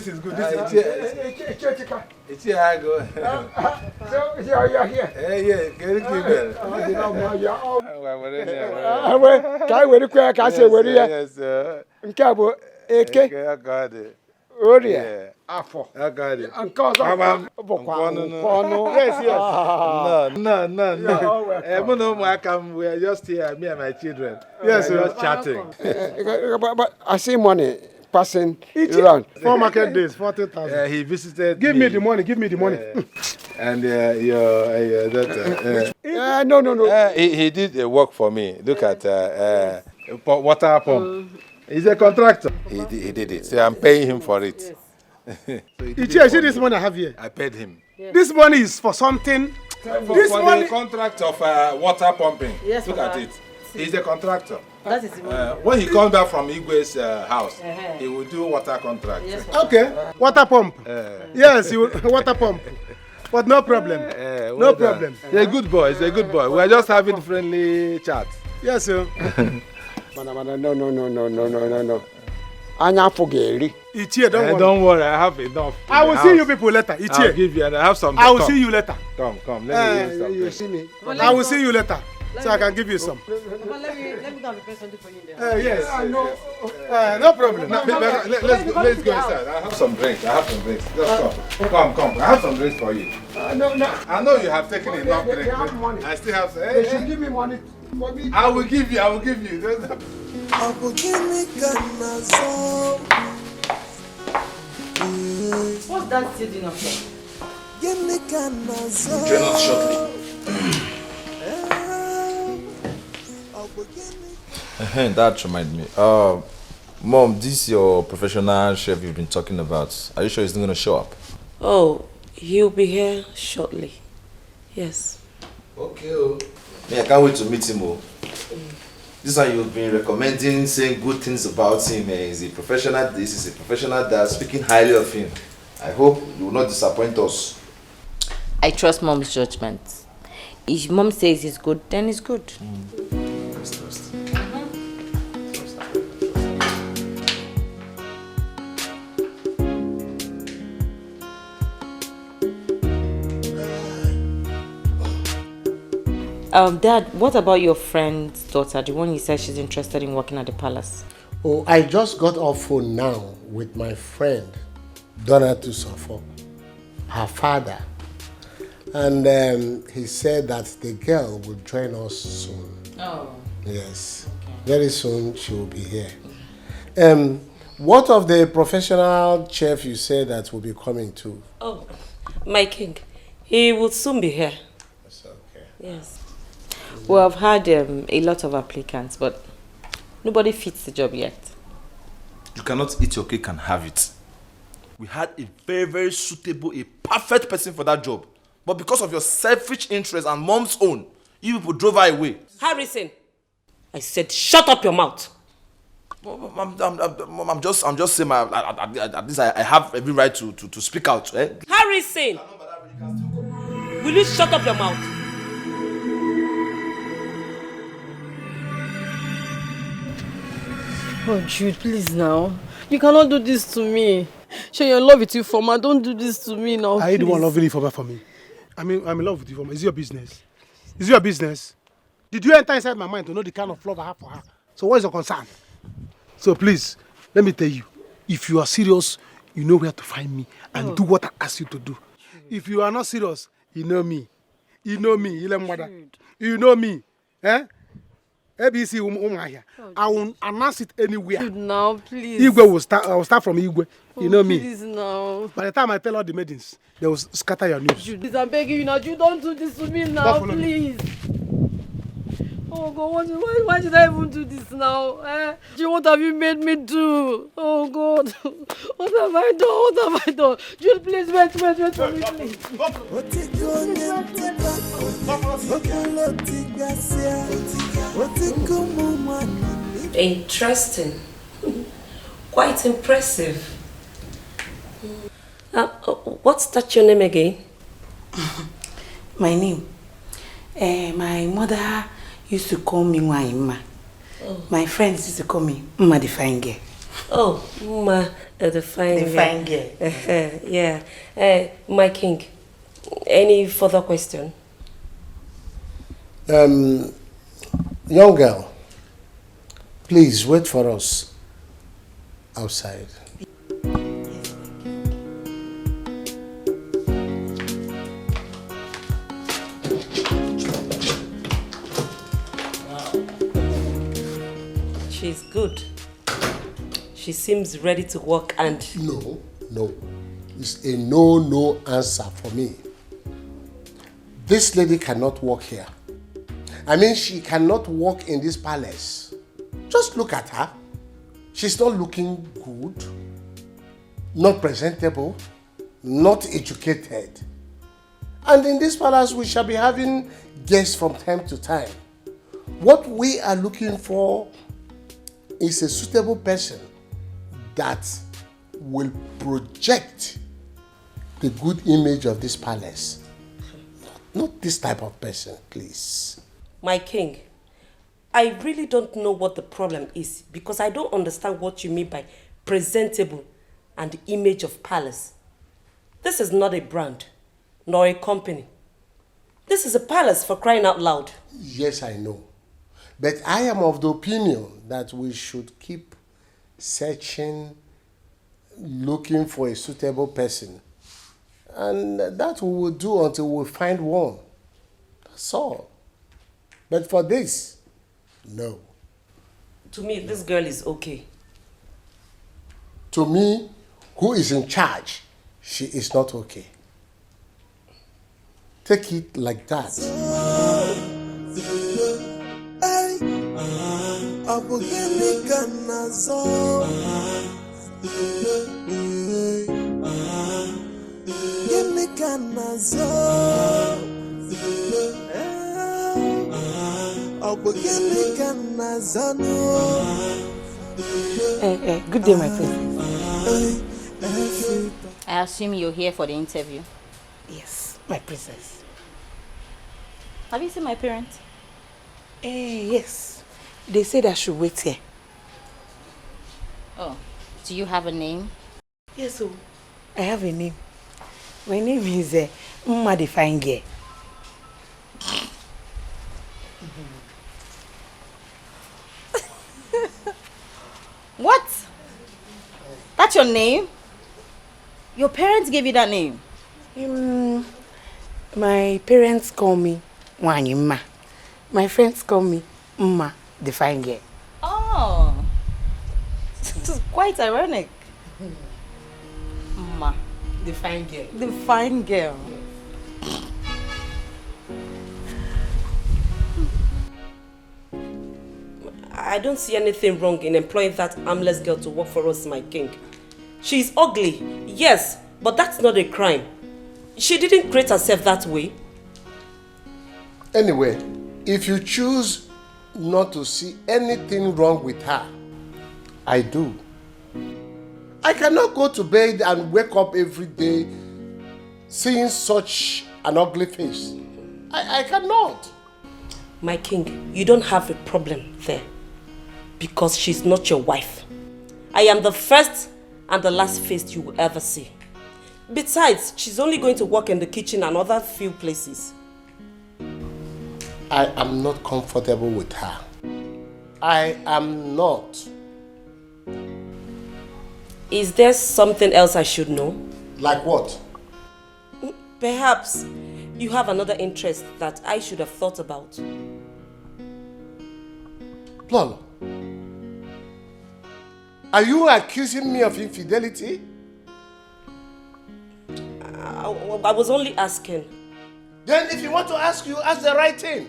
Ichie, I go. So you're here. Yeah. Can you keep it? Yes, sir. Eke. I got it. Oria. Afo. I got it. And cause of No. Yes. No. We are just here, me and my children. Yes, we are just chatting. But I see money passing around. 4 market days, 40,000. He visited. Give me the money. And your daughter. No. He did work for me. Look at water pump. He's a contractor. He did it. So I'm paying him for it. Yes. Ichie, see this money I have here? I paid him. Yes. This money is for something. For the contract of water pumping. Yes, look at it. He's a contractor. That is the money. When he comes back from Igwe's house, he will do water contract. Yes, okay, water pump. Yes, water pump. But no problem. No problem. He's a good boy. We are just having friendly chat. Yes, sir. No. Anya fogeri. Ichie, don't worry. I have enough. I will see you people later. Ichie. I'll give you and I have some. I will see you later. Come. Let me you see me. I will see you later. So I can give you some. Let me go and prepare something for you there. Yes. No problem. Let's go inside. I have some drinks. Just come. I have some drinks for you. No. I know you have taken enough drink. I still have some. They should give me money for me. I will give you. What's that sitting up there? Give me canazon. Join us shortly. That reminds me. Mom, this your professional chef you've been talking about. Are you sure he's not gonna show up? Oh, he'll be here shortly. Yes. Okay. I can't wait to meet him. This one you've been recommending, saying good things about him. He's a professional this, he's a professional that, speaking highly of him. I hope you will not disappoint us. I trust Mom's judgment. If Mom says he's good, then he's good. Trust. Dad, what about your friend's daughter, the one you said she's interested in working at the palace? Oh, I just got off phone now with my friend, Donna Tusofo, her father. And he said that the girl will join us soon. Oh. Yes. Okay. Very soon she will be here. What of the professional chef you said that will be coming too? Oh, my king. He will soon be here. That's okay. Yes. Well, I've had a lot of applicants, but nobody fits the job yet. You cannot eat your cake and have it. We had a very, very suitable, a perfect person for that job. But because of your selfish interest and mom's own, you people drove her away. Harrison, I said shut up your mouth. I'm just saying, at least I have every right to speak out. Eh? Harrison, will you shut up your mouth? Oh, Jude, please now. You cannot do this to me. Share your love with you, Foma. Don't do this to me now. Are you the one loving Ifoma for me? I'm in love with Ifoma. Is it your business? Is it your business? Did you enter inside my mind to know the kind of love I have for her? So what is your concern? So please, let me tell you, if you are serious, you know where to find me and do what I ask you to do. If you are not serious, you know me. You know me, you know me. Eh? ABC here. I will announce it anywhere. Dude, now, please. Igwe I will start from Igwe. You know me. Please now. By the time I tell all the maidens, they will scatter your news. Jude, please, I'm begging you now. Jude, don't do this to me now, please. Oh God, why did I even do this now? Jude, what have you made me do? Oh God, what have I done? What have I done? Jude, please wait for me, please. Interesting. Quite impressive. What's that your name again? My name? My mother used to call me Waima. Oh. My friends used to call me Mma the Fine Girl. Oh, Mma the Fine Girl. The Fine Girl. Yeah. My king, any further question? Young girl, please wait for us outside. She's good. She seems ready to work and... No. It's a no answer for me. This lady cannot work here. I mean, she cannot work in this palace. Just look at her. She's not looking good, not presentable, not educated. And in this palace, we shall be having guests from time to time. What we are looking for is a suitable person that will project the good image of this palace. Not this type of person, please. My king, I really don't know what the problem is because I don't understand what you mean by presentable and the image of palace. This is not a brand, nor a company. This is a palace, for crying out loud. Yes, I know. But I am of the opinion that we should keep searching, looking for a suitable person. And that we will do until we find one. That's all. But for this, no. To me, this girl is okay. To me, who is in charge, she is not okay. Take it like that. Good day, my princess. I assume you're here for the interview. Yes, my princess. Have you seen my parents? Yes. They said I should wait here. Oh, do you have a name? Yes, so I have a name. My name is Mma the Fine Girl. What? That's your name? Your parents gave you that name? My parents call me Wanyima. My friends call me Mma, the fine girl. Oh, this is quite ironic. Mma, the fine girl. The fine girl. I don't see anything wrong in employing that armless girl to work for us, my king. She's ugly, yes, but that's not a crime. She didn't create herself that way. Anyway, if you choose not to see anything wrong with her, I do. I cannot go to bed and wake up every day seeing such an ugly face. I cannot. My king, you don't have a problem there. Because she's not your wife. I am the first and the last face you will ever see. Besides, she's only going to work in the kitchen and other few places. I am not comfortable with her. I am not. Is there something else I should know? Like what? Perhaps you have another interest that I should have thought about. Lolo, are you accusing me of infidelity? I was only asking. Then if you want to ask, you ask the right thing.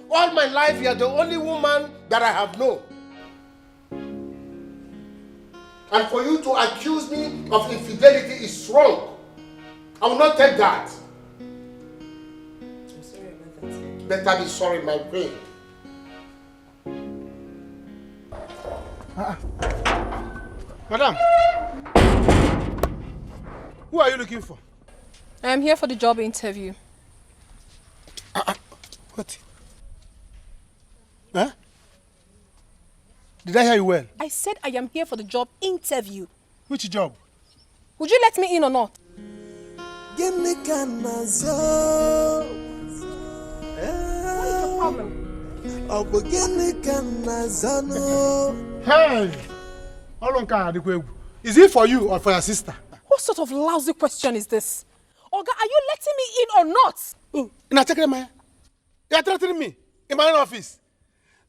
All my life, you are the only woman that I have known. And for you to accuse me of infidelity is wrong. I will not take that. I'm sorry about that. Better be sorry, my queen. Madam, who are you looking for? I am here for the job interview. What? Huh? Did I hear you well? I said I am here for the job interview. Which job? Would you let me in or not? What is your problem? Hey! Is it for you or for your sister? What sort of lousy question is this? Oga, are you letting me in or not? Oh, you are threatening me in my own office.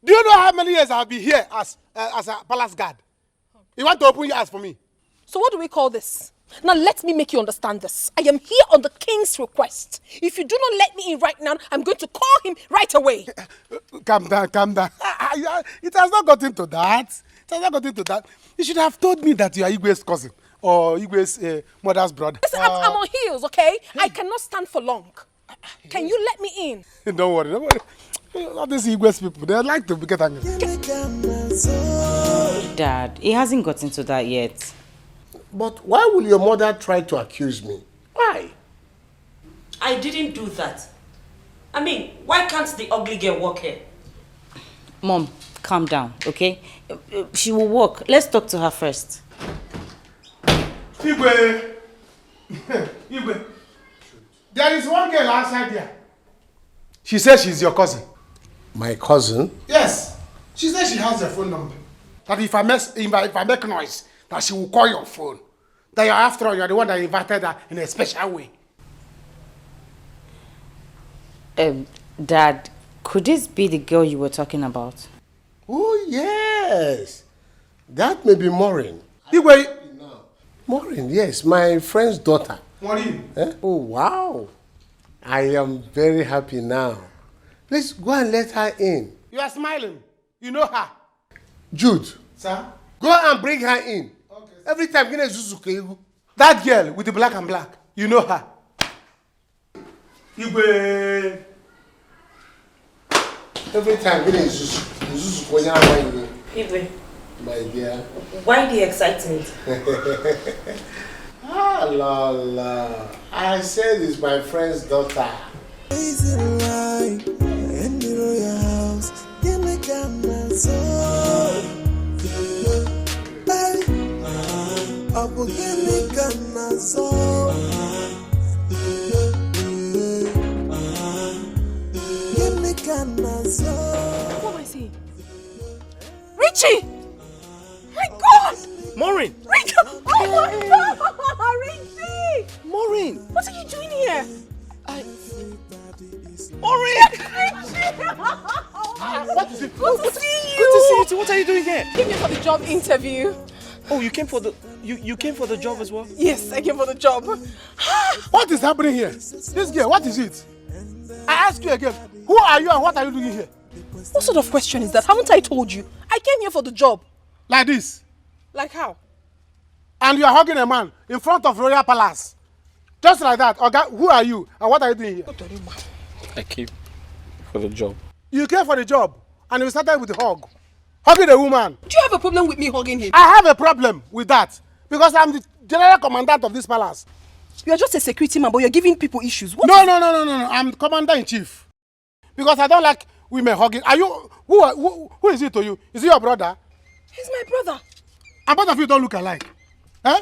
Do you know how many years I have been here as a palace guard? You want to open your eyes for me? So what do we call this? Now let me make you understand this. I am here on the king's request. If you do not let me in right now, I'm going to call him right away. Calm down, calm down. It has not gotten to that. It has not gotten to that. You should have told me that you are Igwe's cousin or Igwe's mother's brother. Listen, I'm on heels, okay? I cannot stand for long. Can you let me in? Don't worry, don't worry. All these Igwe's people, they like to get angry. Dad, he hasn't gotten to that yet. But why will your mother try to accuse me? Why? I didn't do that. I mean, why can't the ugly girl work here? Mom, calm down, okay? She will work. Let's talk to her first. Igwe! Igwe! There is one girl outside there. She says she's your cousin. My cousin? Yes. She says she has your phone number. That if I make noise, that she will call your phone. That after all, you're the one that invited her in a special way. Dad, could this be the girl you were talking about? Oh, yes. That may be Maureen. Igwe. Maureen, yes, my friend's daughter. Maureen. Eh? Oh, wow. I am very happy now. Let's go and let her in. You are smiling. You know her. Jude. Sir? Go and bring her in. Okay. Every time, that girl with the black and black, you know her. Igwe. Every time, Igwe. My dear. Why the excitement? Ah, Lola. I said it's my friend's daughter. Easy life, in the royal house, give me What am I saying? Richie! My God! Maureen! Richie! Oh my God! Richie! Maureen! What are you doing here? What is it? Good to see you. Good to see you too. What are you doing here? Came here for the job interview. Oh, you came for the you came for the job as well? Yes, I came for the job. What is happening here? This girl, what is it? I ask you again, who are you and what are you doing here? What sort of question is that? Haven't I told you? I came here for the job. Like this? Like how? And you are hugging a man in front of Royal Palace. Just like that. Okay, who are you and what are you doing here? I came for the job. You came for the job and you started with the hug. Hugging a woman. Do you have a problem with me hugging him? I have a problem with that because I'm the general commandant of this palace. You are just a security man, but you're giving people issues. What No. I'm commander-in-chief. Because I don't like women hugging. Are you who is it to you? Is it your brother? He's my brother. And both of you don't look alike. Eh?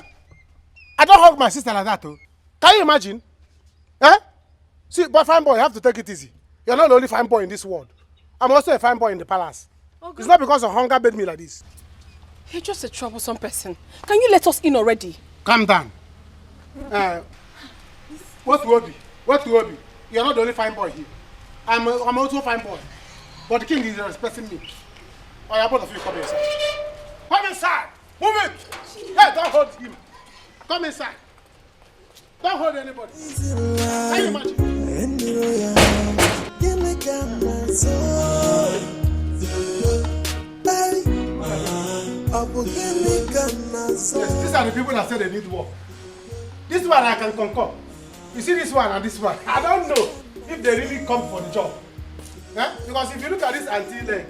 I don't hug my sister like that, though. Can you imagine? Eh? See, but fine boy, you have to take it easy. You're not the only fine boy in this world. I'm also a fine boy in the palace. Okay. It's not because of hunger made me like this. You're just a troublesome person. Can you let us in already? Calm down. What will be? You're not the only fine boy here. I'm also a fine boy. But the king is respecting me. Oh, yeah, both of you come inside. Come inside! Move it! Hey, don't hold him. Come inside. Don't hold anybody. Can you imagine? Yes, these are the people that say they need work. This one I can concur. You see this one and this one. I don't know if they really come for the job. Eh? Because if you look at this auntie leg,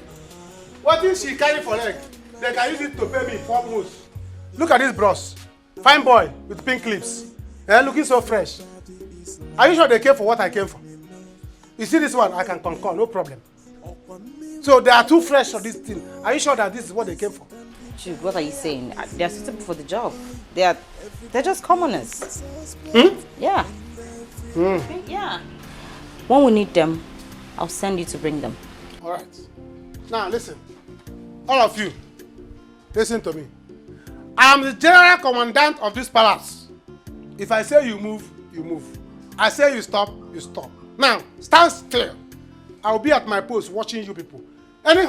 what if she carry for leg? They can use it to pay me 4 months. Look at this bros. Fine boy with pink lips. Looking so fresh. Are you sure they came for what I came for? You see this one, I can concur, no problem. So they are too fresh for this thing. Are you sure that this is what they came for? Jude, what are you saying? They're suitable for the job. They're just commoners. Yeah. Yeah. When we need them, I'll send you to bring them. All right. Now listen, all of you, listen to me. I am the general commandant of this palace. If I say you move, you move. I say you stop, you stop. Now, stand still. I will be at my post watching you people. Any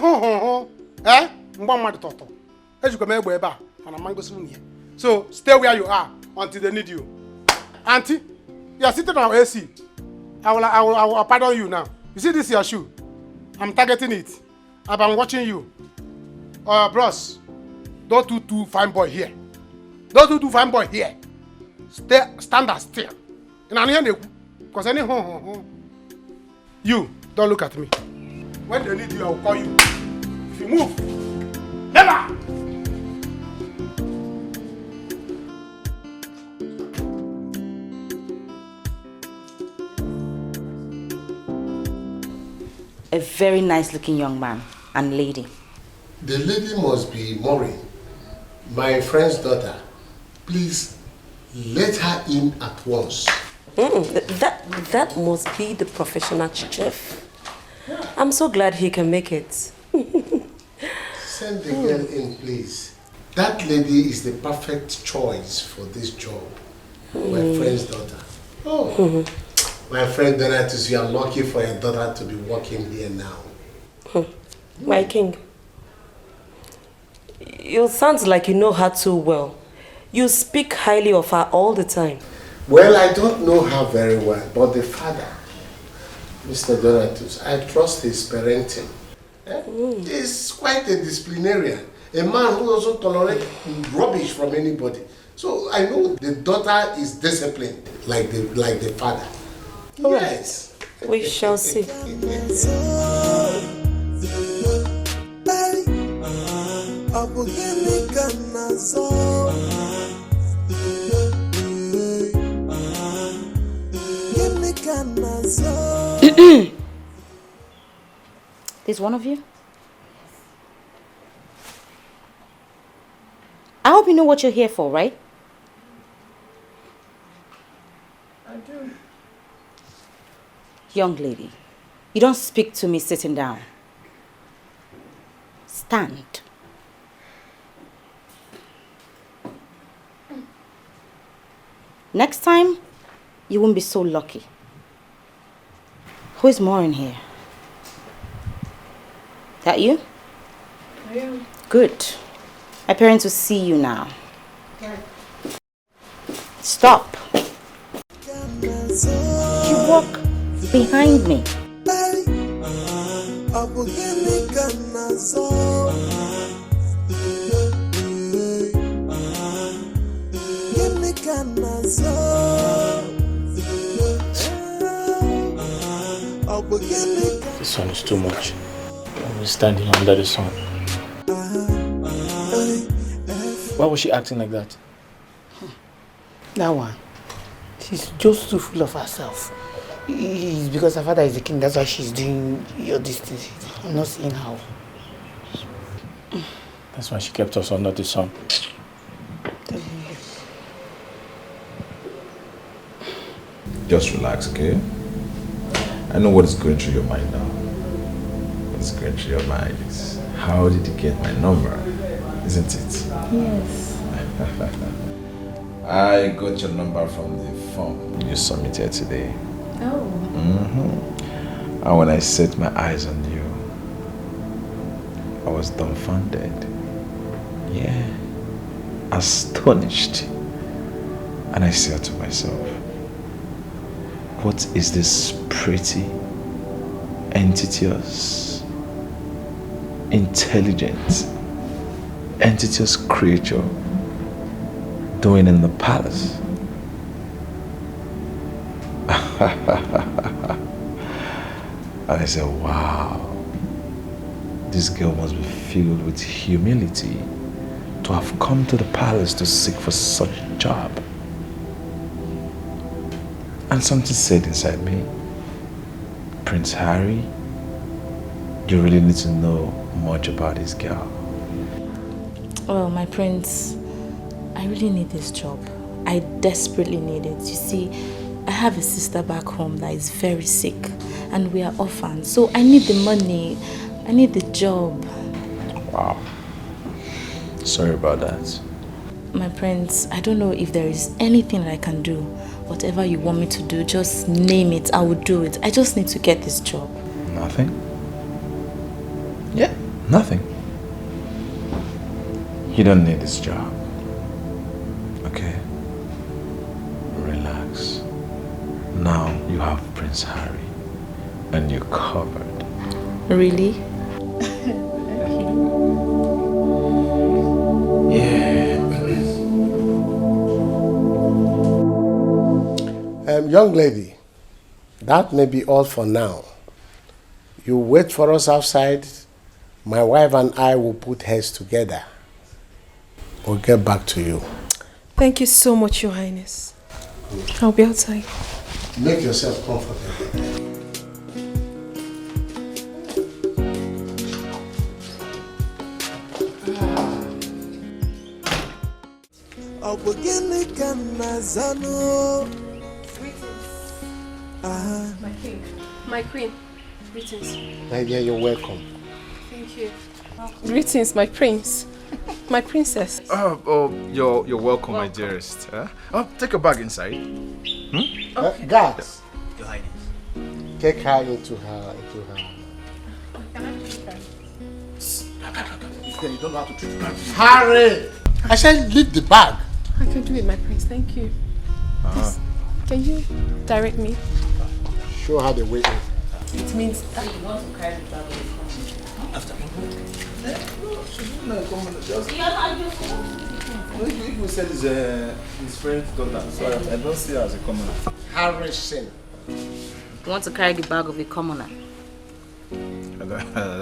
so stay where you are until they need you. Auntie, you are sitting on AC. I will pardon you now. You see this your shoe? I'm targeting it. I've been watching you. Bros, don't do too fine boy here. Don't do too fine boy here. Stand as still. Because any you don't look at me. When they need you, I will call you. If you move, never. A very nice looking young man and lady. The lady must be Maureen, my friend's daughter. Please let her in at once. That must be the professional chef. I'm so glad he can make it. Send the girl in, please. That lady is the perfect choice for this job. My friend's daughter. Oh. My friend Donatus, you are lucky for your daughter to be working here now. My king, you sound like you know her too well. You speak highly of her all the time. Well, I don't know her very well, but the father, Mr. Donatus, I trust his parenting. He's quite a disciplinarian, a man who doesn't tolerate rubbish from anybody. So I know the daughter is disciplined, like the father. Yes. We shall see. There's one of you? I hope you know what you're here for, right? I do. Young lady, you don't speak to me sitting down. Stand. Next time, you won't be so lucky. Who is more in here? That you? I am. Good. My parents will see you now. Okay. Stop. You walk behind me. The sun is too much. I'm standing under the sun. Why was she acting like that? That one. She's just too full of herself. It's because her father is the king, that's why she's doing all these things. I'm not seeing how. That's why she kept us under the sun. Just relax, okay? I know what is going through your mind now. What is going through your mind is, how did you get my number? Isn't it? Yes. I got your number from the form you submitted today. Oh. And when I set my eyes on you, I was dumbfounded. Yeah. Astonished. And I said to myself, what is this pretty, entitious, intelligent, entitious creature doing in the palace? And I said, wow, this girl must be filled with humility to have come to the palace to seek for such a job. And something said inside me, Prince Harry, you really need to know much about this girl. Well, my prince, I really need this job. I desperately need it. You see, I have a sister back home that is very sick and we are orphans. So I need the money. I need the job. Wow. Sorry about that. My prince, I don't know if there is anything that I can do. Whatever you want me to do, just name it. I will do it. I just need to get this job. Nothing? Yeah, nothing. You don't need this job. Okay? Relax. Now you have Prince Harry and you're covered. Really? Yeah. Young lady, that may be all for now. You wait for us outside. My wife and I will put heads together. We'll get back to you. Thank you so much, Your Highness. I'll be outside. Make yourself comfortable. My king. My queen. Greetings. My dear, you're welcome. Thank you. Greetings, my prince. My princess. You're welcome, my dearest. Take a bag inside. Guards, Your Highness. take her into her. You don't know how to treat people. Harry! I said leave the bag. I can do it, my prince. Thank you. Please, can you direct me? Show her the way in. It means that you want to carry the bag After If said his friend's daughter, so I don't see her as a commoner. Harrison. You want to carry the bag of a commoner?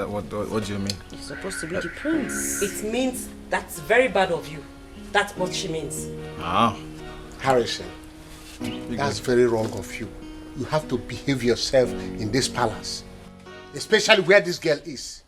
What do you mean? You're supposed to be the prince. It means that's very bad of you. That's what she means. Harrison, that's very wrong of you. You have to behave yourself in this palace. Especially where this girl is.